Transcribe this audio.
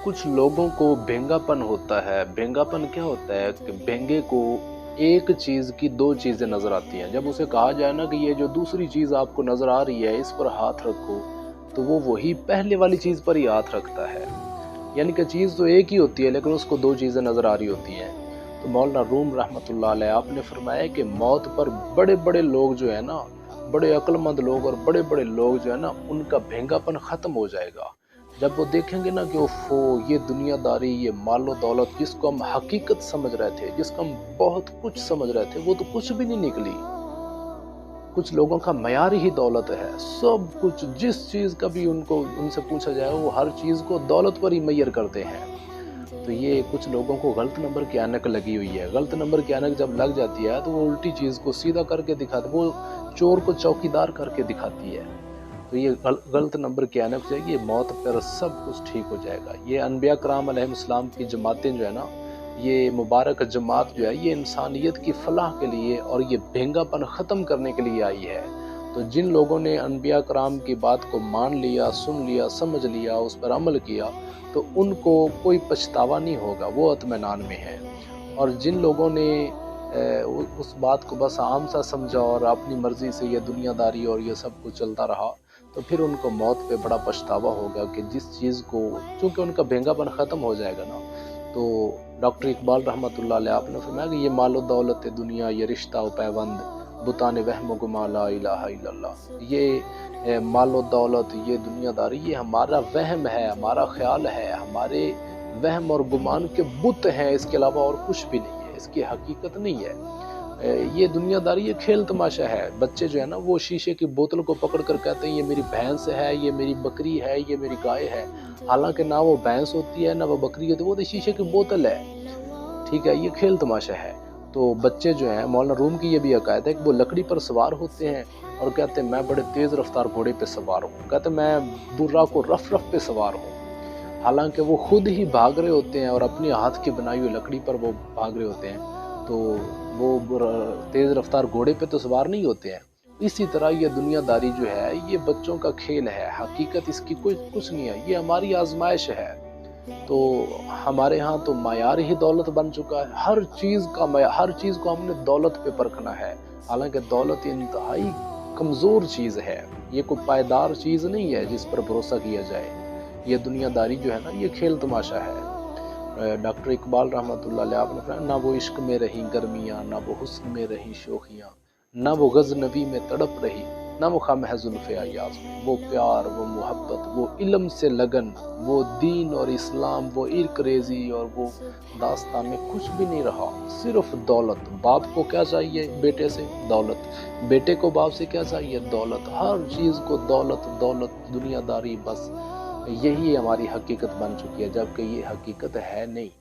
कुछ लोगों को भेंगापन होता है। भेंगापन क्या होता है कि भेंगे को एक चीज़ की दो चीज़ें नज़र आती हैं। जब उसे कहा जाए ना कि ये जो दूसरी चीज़ आपको नज़र आ रही है इस पर हाथ रखो, तो वो वही पहले वाली चीज़ पर ही हाथ रखता है। यानी कि चीज़ तो एक ही होती है लेकिन उसको दो चीज़ें नज़र आ रही होती हैं। तो मौलाना रूम रहमतुल्लाह अलैह आपने फरमाया कि मौत पर बड़े बड़े लोग जो है ना, बड़े अक्लमंद लोग और बड़े बड़े लोग जो है ना, उनका भेंगापन ख़त्म हो जाएगा। जब वो देखेंगे ना कि ओफो ये दुनियादारी, ये मालो दौलत जिसको हम हकीकत समझ रहे थे, जिसको हम बहुत कुछ समझ रहे थे, वो तो कुछ भी नहीं निकली। कुछ लोगों का मयार ही दौलत है। सब कुछ जिस चीज़ का भी उनको उनसे पूछा जाए वो हर चीज़ को दौलत पर ही मैयर करते हैं। तो ये कुछ लोगों को गलत नंबर की ऐनक लगी हुई है। गलत नंबर की ऐनक जब लग जाती है तो वो उल्टी चीज़ को सीधा करके दिखाती, वो चोर को चौकीदार करके दिखाती है। तो ये गलत नंबर की ऐनक जाएगी, ये मौत पर सब कुछ ठीक हो जाएगा। ये अनबिया कराम अलैहिस्सलाम की जमातें जो है ना, ये मुबारक जमात जो है, ये इंसानियत की फलाह के लिए और ये भेंगापन ख़त्म करने के लिए आई है। तो जिन लोगों ने अनबिया कराम की बात को मान लिया, सुन लिया, समझ लिया, उस पर अमल किया, तो उनको कोई पछतावा नहीं होगा, वो इत्मीनान में है। और जिन लोगों ने उस बात को बस आम सा समझा और अपनी मर्ज़ी से ये दुनियादारी और ये सब कुछ चलता रहा, तो फिर उनको मौत पे बड़ा पछतावा होगा कि जिस चीज़ को, चूँकि उनका भेंगापन ख़त्म हो जाएगा ना। तो डॉक्टर इकबाल रहमतुल्लाह अलैह आपने फरमाया कि ये मालो दौलत दुनिया, ये रिश्ता व पैबंद, बुतान वहम गुमा ला इलाहा इल्लल्लाह, ये मालो दौलत, ये दुनियादारी, ये हमारा वहम है, हमारा ख्याल है, हमारे वहम और गुमान के बुत हैं, इसके अलावा और कुछ भी नहीं है, इसकी हकीकत नहीं है। ये दुनियादारी, ये खेल तमाशा है। बच्चे जो है ना, वो शीशे की बोतल को पकड़ कर कहते हैं ये मेरी भैंस है, ये मेरी बकरी है, ये मेरी गाय है। हालांकि ना वो भैंस होती है ना वो बकरी होती है, वो तो शीशे की बोतल है। ठीक है, ये खेल तमाशा है। तो बच्चे जो हैं, मौलाना रूम की ये भी अकायद है कि वो लकड़ी पर सवार होते हैं और कहते हैं मैं बड़े तेज़ रफ्तार घोड़े पे सवार हूँ, कहते हैं मैं बुर्रा को रफ रफ पे सवार हूँ। हालांकि वो खुद ही भाग रहे होते हैं और अपने हाथ की बनाई हुई लकड़ी पर वो भाग रहे होते हैं। तो वो तेज़ रफ्तार घोड़े पे तो सवार नहीं होते हैं। इसी तरह ये दुनियादारी जो है, ये बच्चों का खेल है, हकीकत इसकी कोई कुछ नहीं है, ये हमारी आजमाइश है। तो हमारे यहाँ तो मायार ही दौलत बन चुका है। हर चीज़ का हर चीज़ को हमने दौलत पे परखना है। हालांकि दौलत इंतहाई कमज़ोर चीज़ है, ये कोई पायदार चीज़ नहीं है जिस पर भरोसा किया जाए। ये दुनियादारी जो है ना, ये खेल तमाशा है। डॉक्टर इकबाल रहमतुल्लाह अलैह आपने फरमाया, ना वो इश्क में रही गर्मियाँ, ना वो हुस्न में रही शोखियाँ, ना वो गज़नबी में तड़प रही, ना वो ख़म है ज़ुल्फ़े अय्याज़ में। वो प्यार, वो मोहब्बत, वो इल्म से लगन, वो दीन और इस्लाम, वो इर्क रेज़ी और वो दास्तान में कुछ भी नहीं रहा, सिर्फ दौलत। बाप को क्या चाहिए बेटे से? दौलत। बेटे को बाप से क्या चाहिए? दौलत। हर चीज़ को दौलत दौलत, दुनियादारी, बस यही हमारी हकीकत बन चुकी है, जबकि ये हकीकत है नहीं।